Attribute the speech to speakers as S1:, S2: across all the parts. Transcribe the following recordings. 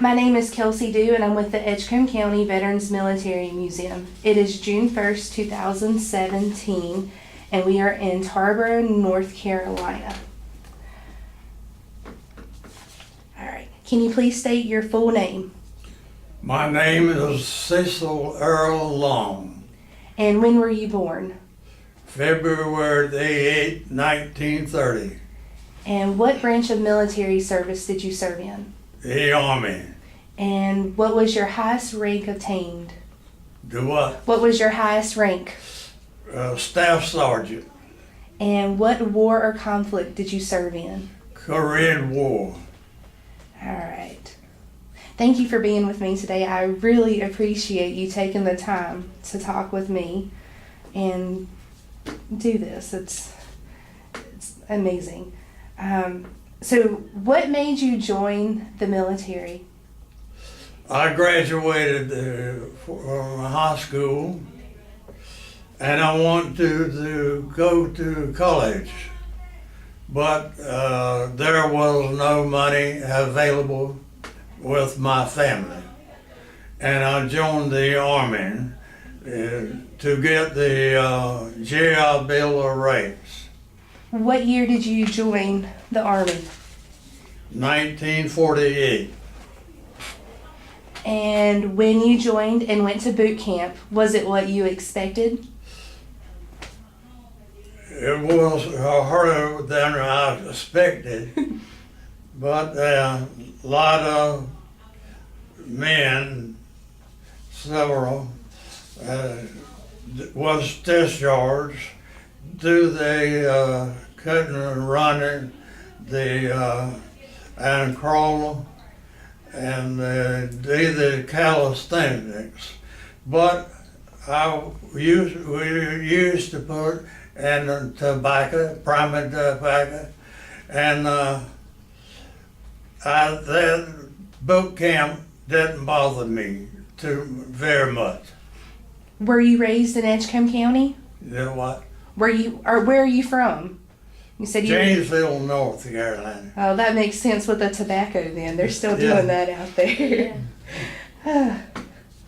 S1: My name is Kelsey Dew, and I'm with the Edgecombe County Veterans Military Museum. It is June 1st, 2017, and we are in Tarboro, North Carolina. All right. Can you please state your full name?
S2: My name is Cecil Earl Long.
S1: And when were you born?
S2: February the 8th, 1930.
S1: And what branch of military service did you serve in?
S2: The Army.
S1: And what was your highest rank obtained?
S2: Do what?
S1: What was your highest rank?
S2: Staff Sergeant.
S1: And what war or conflict did you serve in?
S2: Korean War.
S1: All right. Thank you for being with me today. I really appreciate you taking the time to talk with me and do this. It's amazing. So what made you join the military?
S2: I graduated from high school and I wanted to go to college, but there was no money available with my family. And I joined the Army to get the GI Bill of Rights.
S1: What year did you join the Army?
S2: 1948.
S1: And when you joined and went to boot camp, was it what you expected?
S2: It was harder than I expected, but a lot of men, several, was discharged due they couldn't run it, and crawl and do the calisthenics. But we used to put in tobacco, primary tobacco, and that boot camp didn't bother me too very much.
S1: Were you raised in Edgecombe County?
S2: You know what?
S1: Where are you from? You said you.
S2: Janesville, North Carolina.
S1: Oh, that makes sense with the tobacco then. They're still doing that out there.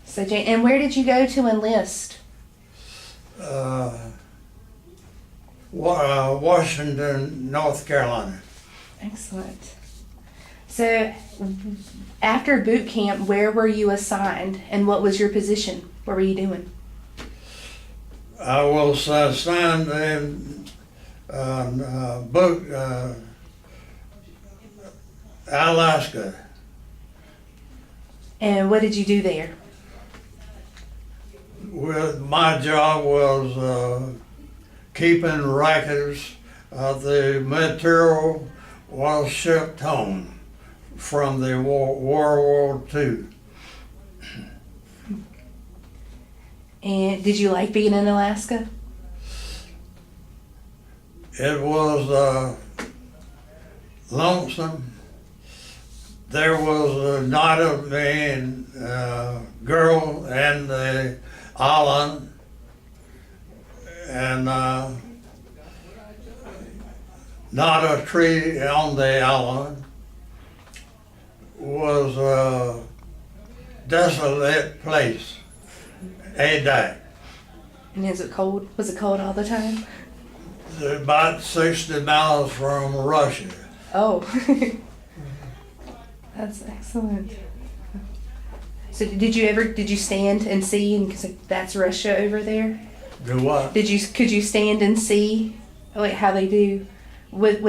S1: So, Jane, and where did you go to enlist?
S2: Washington, North Carolina.
S1: Excellent. So, after boot camp, where were you assigned and what was your position? What were you doing?
S2: I was assigned in Alaska.
S1: And what did you do there?
S2: Well, my job was keeping records of the material was shipped home from the World War II.
S1: And did you like being in Alaska?
S2: It was lonesome. There was not a man, girl in the island, and not a tree on the island. Was a desolate place a day.
S1: And is it cold? Was it cold all the time?
S2: About 60 miles from Russia.
S1: Oh, that's excellent. So did you stand and see, and 'cause that's Russia over there?
S2: Do what?
S1: Could you stand and see like how they do with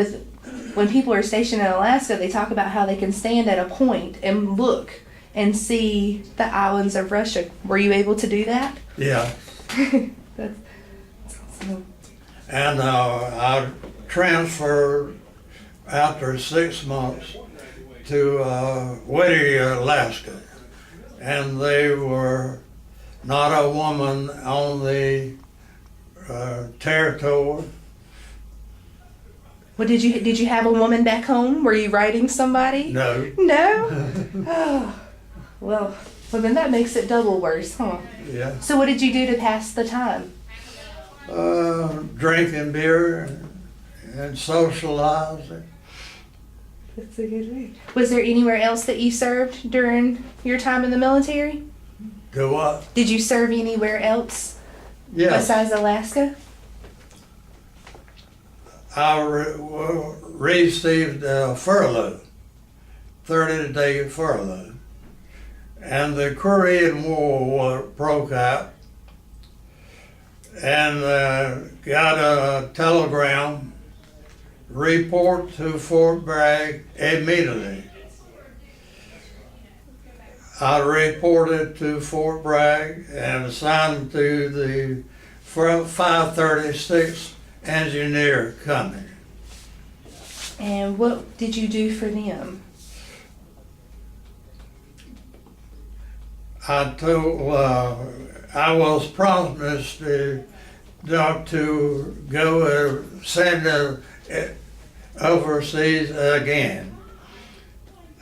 S1: when people are stationed in Alaska, they talk about how they can stand at a point and look and see the islands of Russia. Were you able to do that?
S2: Yeah.
S1: That's awesome.
S2: And I transferred after 6 months to Whittier, Alaska. And they were not a woman on the territory.
S1: Well, did you have a woman back home? Were you writing somebody?
S2: No.
S1: No? Oh, well, then that makes it double worse, huh?
S2: Yeah.
S1: So what did you do to pass the time?
S2: Drinking beer and socializing.
S1: That's a good way. Was there anywhere else that you served during your time in the military?
S2: Do what?
S1: Did you serve anywhere else
S2: Yes.
S1: besides Alaska?
S2: I received a furlough, 30-day furlough. And the Korean War broke out, and got a telegram, report to Fort Bragg immediately. I reported to Fort Bragg and assigned to the 536th Engineer Company.
S1: And what did you do for them?
S2: I was promised to go send overseas again.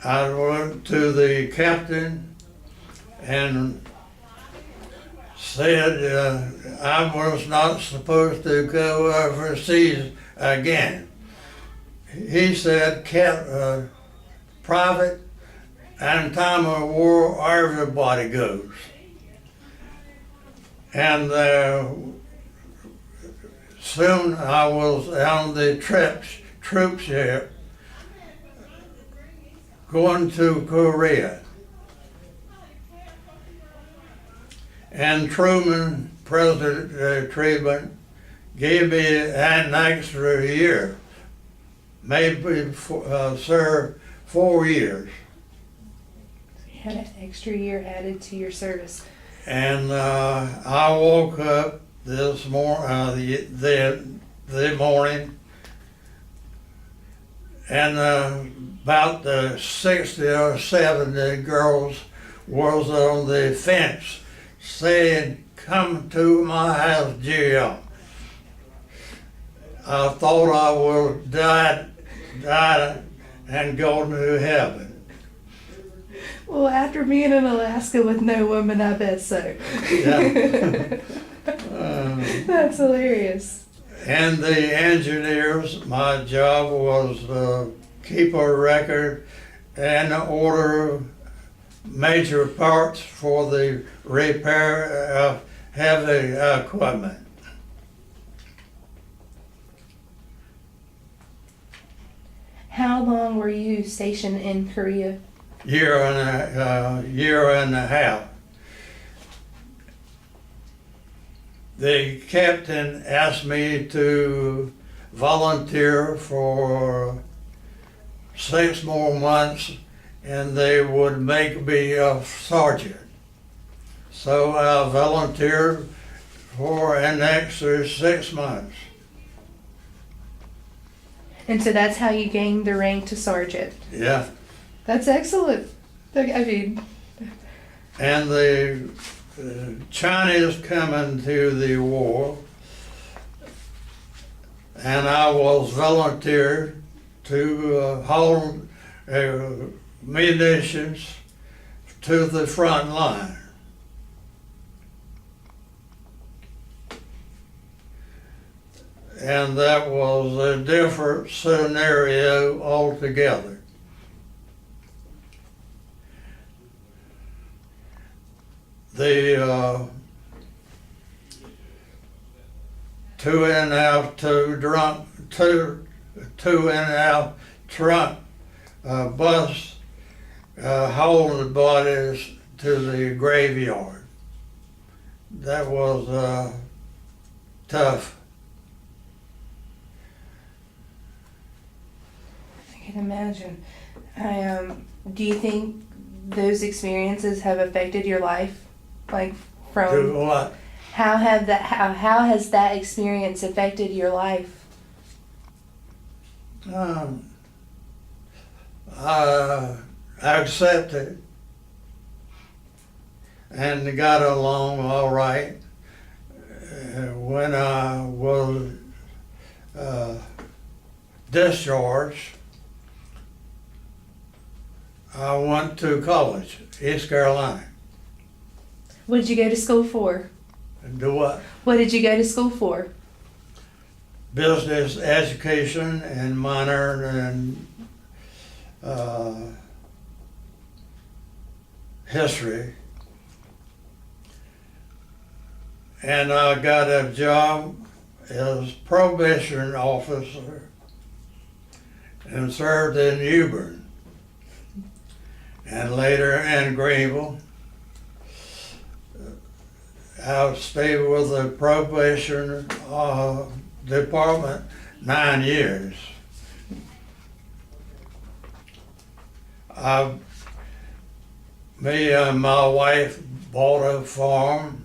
S2: I went to the captain and said I was not supposed to go overseas again. He said, private, and in time of war, everybody goes. And soon I was on the troop ship going to Korea. And President Truman, gave me an extra year, maybe serve 4 years.
S1: You had an extra year added to your service.
S2: And I woke up this the morning, and about 60 or 70 girls was on the fence saying, "Come to my house, Jill." I thought I would die and go to heaven.
S1: Well, after being in Alaska with no woman, I bet so.
S2: Yeah.
S1: That's hilarious.
S2: And the engineers, my job was keep a record and order major parts for the repair of heavy equipment.
S1: How long were you stationed in Korea?
S2: Year and a half. The captain asked me to volunteer for 6 more months, and they would make me a sergeant. So I volunteered for an extra 6 months.
S1: And so that's how you gained the rank to sergeant.
S2: Yeah.
S1: That's excellent. I mean,
S2: And the Chinese come into the war, and I was volunteered to haul munitions to the front line. And that was a different scenario altogether. The 2.5 truck bus hauled the bodies to the graveyard. That was tough.
S1: I can imagine. Do you think those experiences have affected your life? Like
S2: Do
S1: from
S2: what?
S1: how has that experience affected your life?
S2: I accepted and got along all right. When I was discharged, I went to college, East Carolina.
S1: What did you go to school for?
S2: And do what?
S1: What did you go to school for?
S2: Business education and minor in history. And I got a job as probation officer and served in Newbern and later in Greenville. I stayed with the probation department 9 years. Me and my wife bought a farm,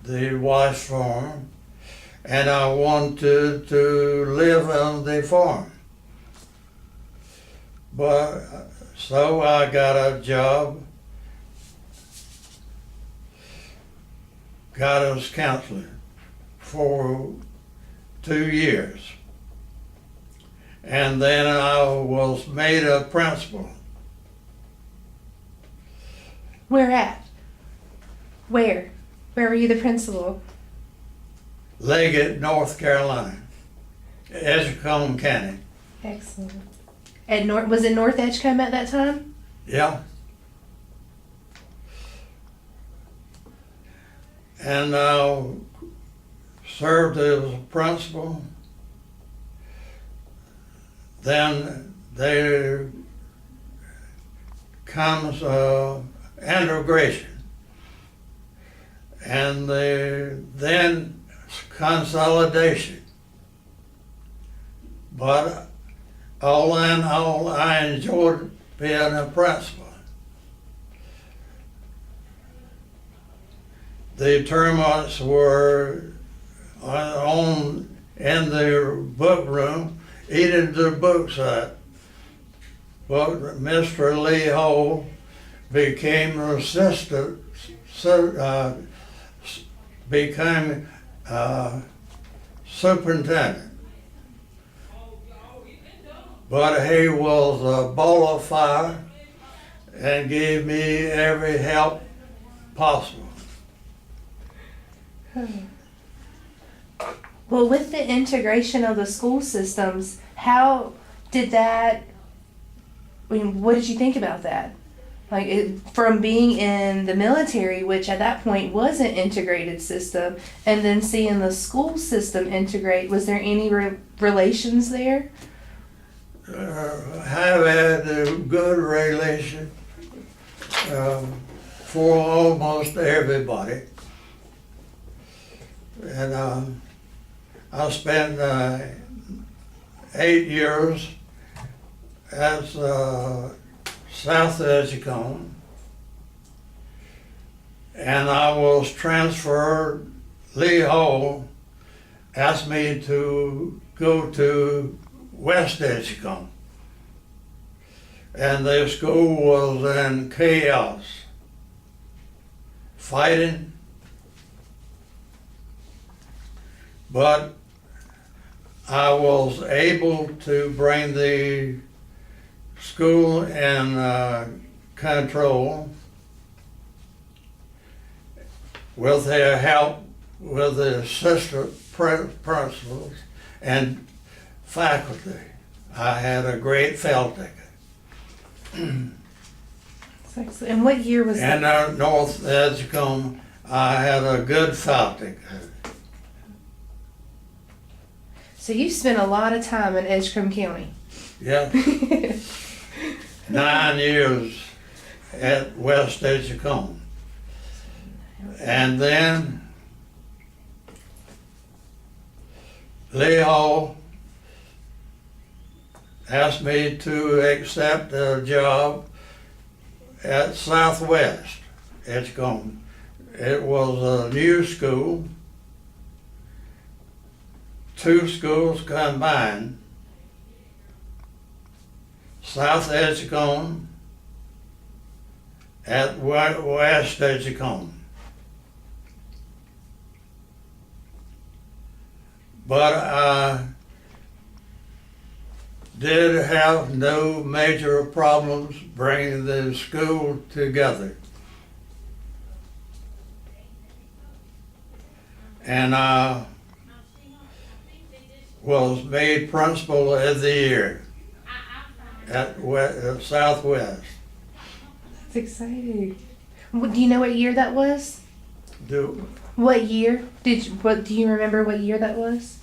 S2: the Weiss farm, and I wanted to live on the farm. But so I got a job, guidance counselor for 2 years. And then I was made a principal.
S1: Where at? Where? Where were you the principal?
S2: Leggett, North Carolina, E.C.V.M.M County.
S1: Excellent. At was it North E.C.V.M.M at that time?
S2: Yeah. And I served as a principal. Then there comes integration. And then consolidation. But all in all, I enjoyed being a principal. The tournaments were on in the book room, eating the books up. But Mr. Lee Hall became assistant, became superintendent. But he was a ball of fire and gave me every help possible.
S1: Well, with the integration of the school systems, how did that, I mean, what did you think about that? Like, from being in the military, which at that point was an integrated system, and then seeing the school system integrate, was there any relations there?
S2: Have had a good relation for almost everybody. And I spent 8 years as South E.C.V.M.M, and I was transferred. Lee Hall asked me to go to West E.C.V.M, and the school was in chaos, fighting, but I was able to bring the school in control with their help with the assistant principals and faculty. I had a great faculty.
S1: And what year was that?
S2: And North E.C.V.M, I had a good faculty.
S1: So you spent a lot of time in E.C.V.M County.
S2: Yeah. 9 years at West E.C.V.M. And then Lee Hall asked me to accept a job at Southwest E.C.V.M. It was a new school, 2 schools combined, South E.C.V.M at West E.C.V.M. But I did have no major problems bringing the school together. And I was made principal of the year. at Southwest.
S1: That's exciting. Do you know what year that was?
S2: Do
S1: What year? Do you remember what year that was?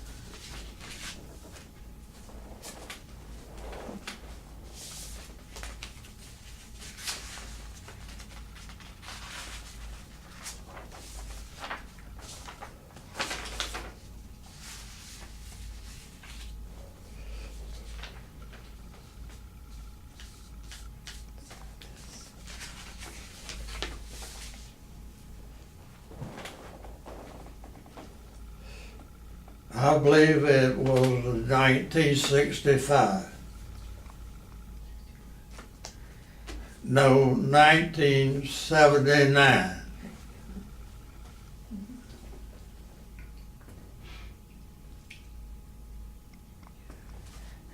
S2: I believe it was 1965. No, 1979.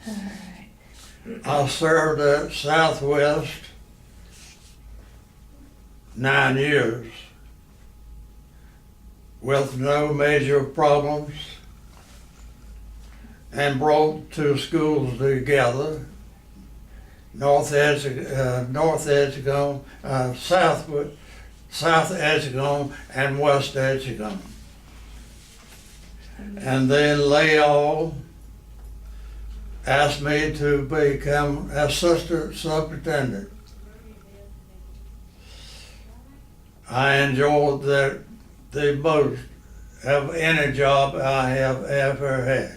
S1: All right.
S2: I served at Southwest 9 years with no major problems and brought two schools together, South Edgecombe, South Edgecombe and West Edgecombe. And then Leal asked me to become assistant superintendent. I enjoyed the most of any job I have ever had.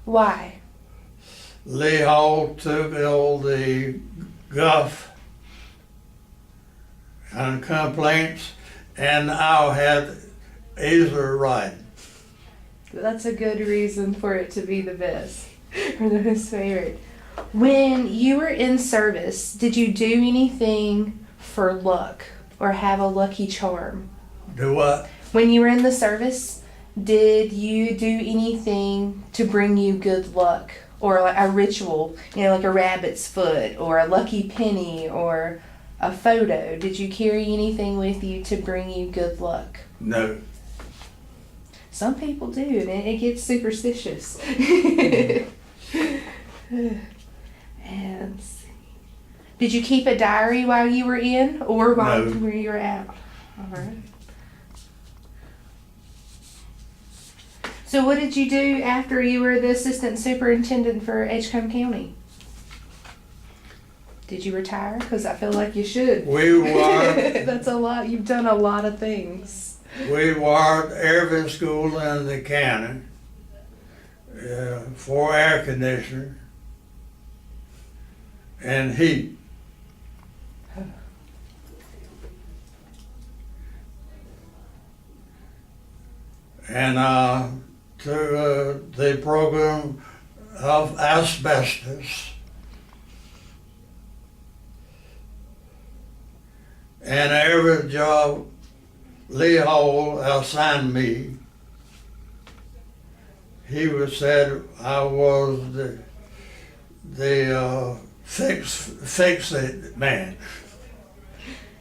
S1: Why?
S2: Lee Hall took all the guff and complaints, and I had easier riding.
S1: That's a good reason for it to be the best or the most favorite. When you were in service, did you do anything for luck or have a lucky charm?
S2: Do what?
S1: When you were in the service, did you do anything to bring you good luck or like a ritual, like a rabbit's foot or a lucky penny or a photo? Did you carry anything with you to bring you good luck?
S2: No.
S1: Some people do, and it gets superstitious. And did you keep a diary while you were in or while
S2: No.
S1: you were out? All right. So what did you do after you were the assistant superintendent for Edgecombe County? Did you retire? Because I feel like you should.
S2: We wired,
S1: That's a lot. You've done a lot of things.
S2: we wired every school in the county for air conditioning and heat. And to the program of asbestos. And every job Lee Hall assigned me, he was said I was the fix it man,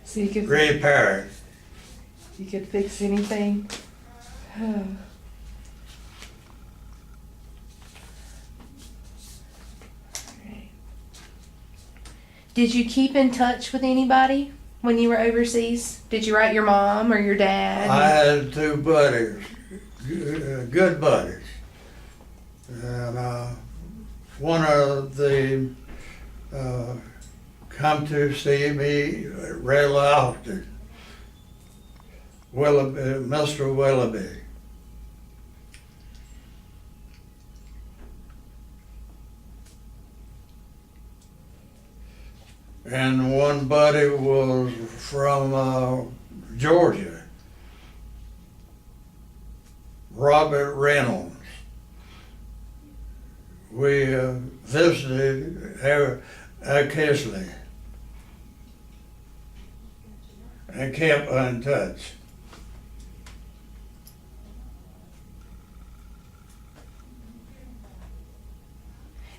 S1: So you could
S2: repair it.
S1: You could fix anything. Did you keep in touch with anybody when you were overseas? Did you write your mom or your dad?
S2: I had two buddies, good buddies. And one of them come to see me really often, Mr. Willoughby. And one buddy was from Georgia, Robert Reynolds. We visited occasionally and kept in touch.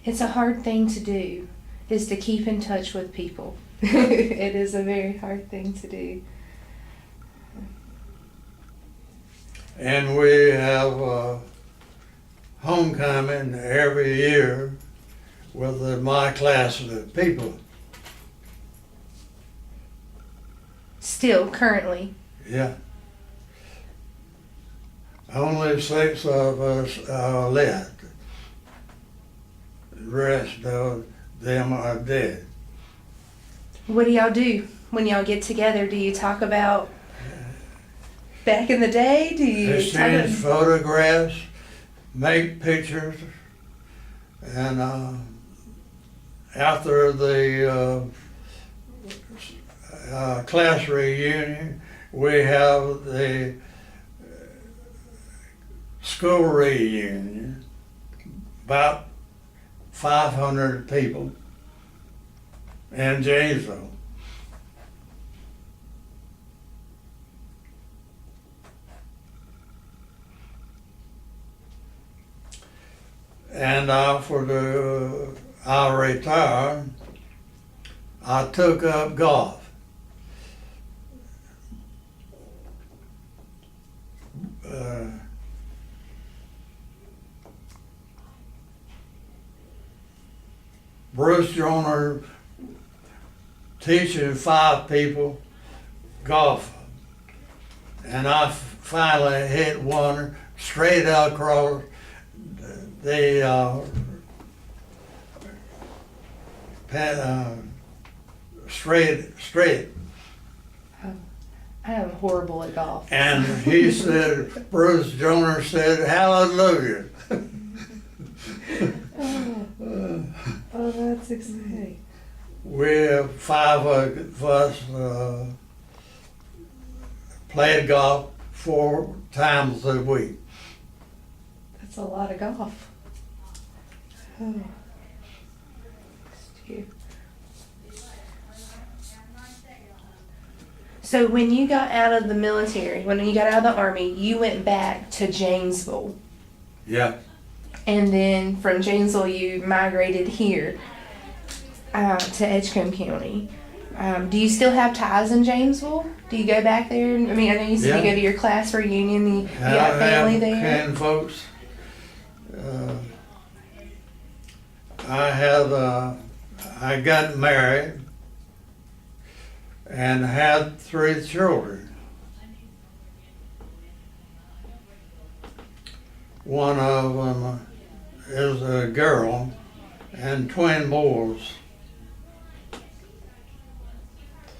S1: It's a hard thing to do, is to keep in touch with people. It is a very hard thing to do.
S2: And we have homecoming every year with my class of people.
S1: Still, currently.
S2: Yeah. Only 6 of us are left. The rest of them are dead.
S1: What do y'all do when y'all get together? Do you talk about back in the day? Do you
S2: Exchange photographs, make pictures, and after the class reunion, we have the school reunion, about 500 people in Janesville. And after I retired, I took up golf. Bruce Joyner teaching 5 people golf, and I finally hit one straight across the straight.
S1: I am horrible at golf.
S2: And he said, Bruce Joyner said, hallelujah.
S1: Oh, that's exciting.
S2: We have 5 of us played golf 4 times a week.
S1: That's a lot of golf. Oh. So when you got out of the military, when you got out of the Army, you went back to Janesville.
S2: Yeah.
S1: And then from Janesville, you migrated here to Edgecombe County. Do you still have ties in Janesville? Do you go back there? I mean, I know you said you go to your class reunion. You got family there?
S2: Kin folks. I got married and had 3 children. One of them is a girl and twin boys.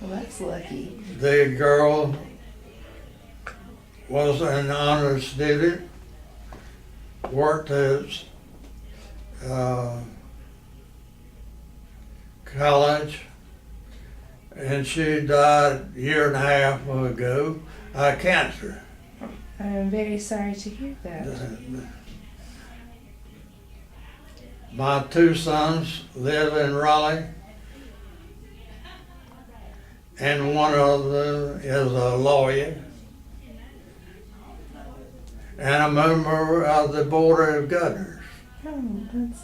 S1: Well, that's lucky.
S2: The girl was an honor student, worked at college, and she died a year and a half ago of cancer.
S1: I'm very sorry to hear that.
S2: My 2 sons live in Raleigh, and one of them is a lawyer and a member of the Board of Governors.
S1: Oh, that's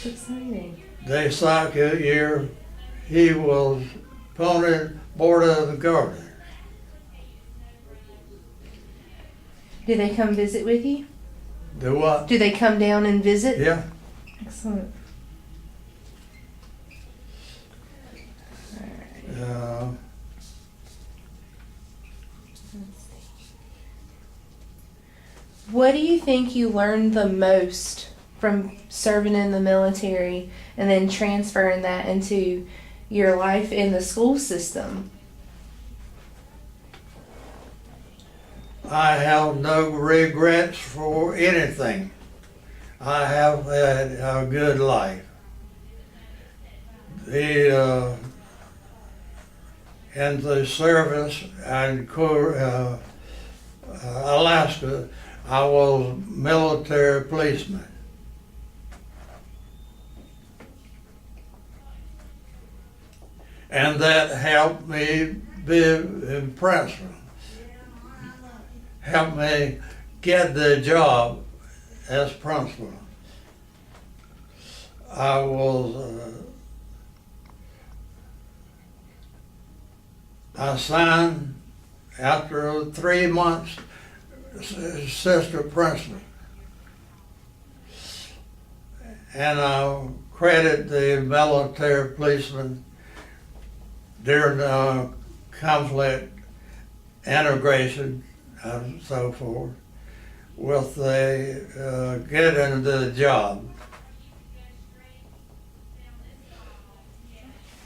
S1: exciting.
S2: The second year, he was appointed Board of Governors.
S1: Do they come visit with you?
S2: Do what?
S1: Do they come down and visit?
S2: Yeah.
S1: Excellent. What do you think you learned the most from serving in the military and then transferring that into your life in the school system?
S2: I have no regrets for anything. I have had a good life. In the service in Alaska, I was military policeman. And that helped me be in principal. Helped me get the job as principal. I was assigned after 3 months assistant principal. and I credit the military policemen during the conflict integration and so forth with the getting the job.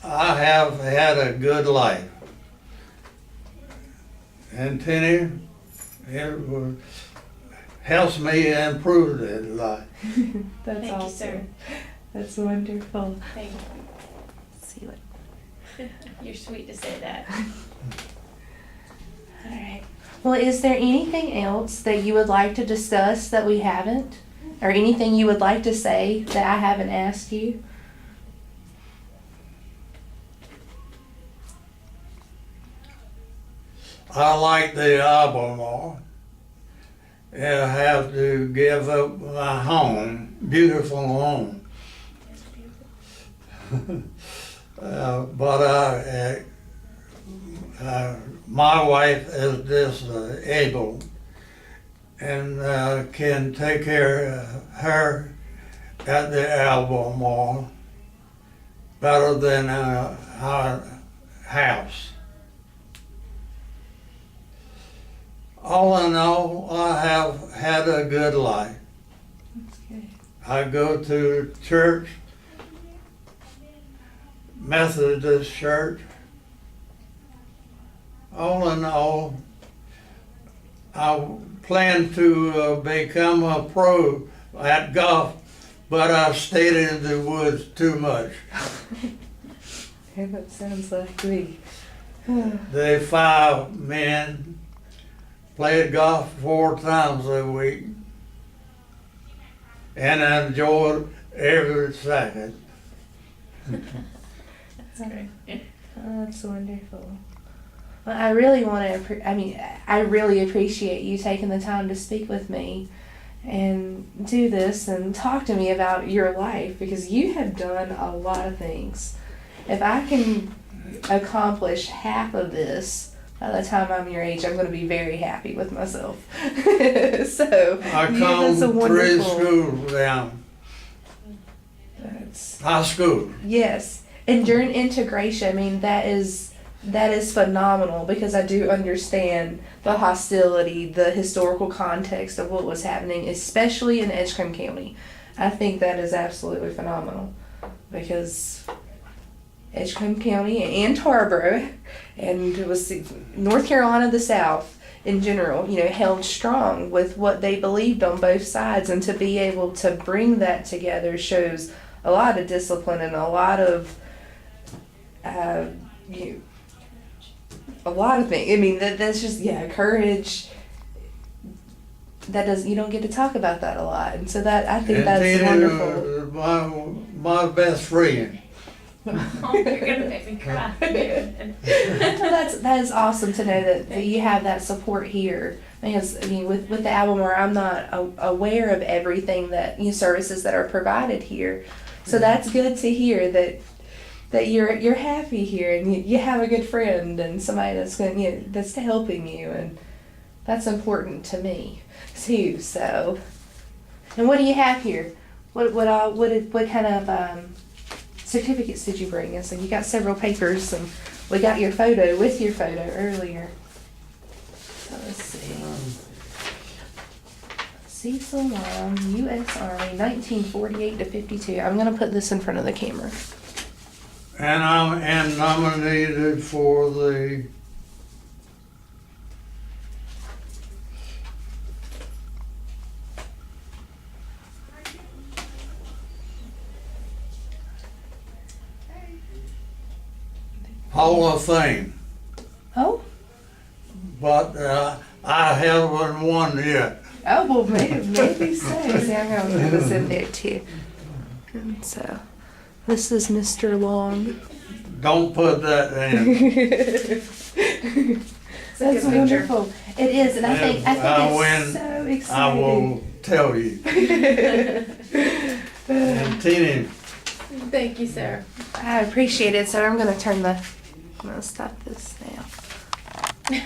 S2: I have had a good life. And Tenny, helps me improve that life.
S1: That's
S3: Thank
S1: awesome.
S3: you, sir.
S1: That's wonderful.
S3: Thank
S1: Let's see what.
S3: you. You're sweet to say that.
S1: All right. Well, is there anything else that you would like to discuss that we haven't? Or anything you would like to say that I haven't asked you?
S2: I like the Albemarle. And I have to give up my home, beautiful home. But my wife is disabled and can take care of her at the Albemarle better than our house. All in all, I have had a good life.
S1: That's good.
S2: I go to church, Methodist church. All in all, I plan to become a pro at golf, but I stayed in the woods too much.
S1: Yeah, that sounds like me.
S2: The 5 men played golf 4 times a week, and I enjoyed every second.
S3: That's great.
S1: Oh, that's wonderful. Well, I really want to, I really appreciate you taking the time to speak with me and do this and talk to me about your life, because you have done a lot of things. If I can accomplish half of this by the time I'm your age, I'm going to be very happy with myself. So,
S2: I
S1: yeah,
S2: come
S1: that's a
S2: 3
S1: wonderful.
S2: schools down,
S1: That's,
S2: high school.
S1: yes, and during integration, I mean, that is phenomenal, because I do understand the hostility, the historical context of what was happening, especially in E.C.V.M.M County. I think that is absolutely phenomenal, because E.C.V.M.M County and Tarboro, and it was North Carolina, the South in general, held strong with what they believed on both sides, and to be able to bring that together shows a lot of discipline and a lot of a lot of things. I mean, that's just, courage. You don't get to talk about that a lot, and so that, I think
S2: And
S1: that's
S2: Tina,
S1: wonderful.
S2: my best friend.
S3: Oh, you're gonna make me cry.
S1: Well, that is awesome to know that you have that support here. Because with the Albemarle, I'm not aware of everything that services that are provided here, so that's good to hear that you're happy here and you have a good friend and somebody that's going that's helping you, and that's important to me too. So, and what do you have here? What kind of certificates did you bring? And so you got several papers, and we got your photo with your photo earlier. So let's see. Cecil.M, U.S. Army, 1948 to 52. I'm gonna put this in front of the camera.
S2: And I'm nominated for the Hall of Fame,
S1: Oh,
S2: but I haven't won yet.
S1: oh well, maybe so. See, I'm gonna put this in there too. And so, this is Mr. Long.
S2: Don't put that in.
S1: That's
S3: good picture.
S1: wonderful. It is, and I think
S2: If I win,
S1: it's so
S2: I
S1: exciting.
S2: will tell you. And Tina,
S3: Thank you, sir.
S1: I appreciate it. So I'm gonna stop this now.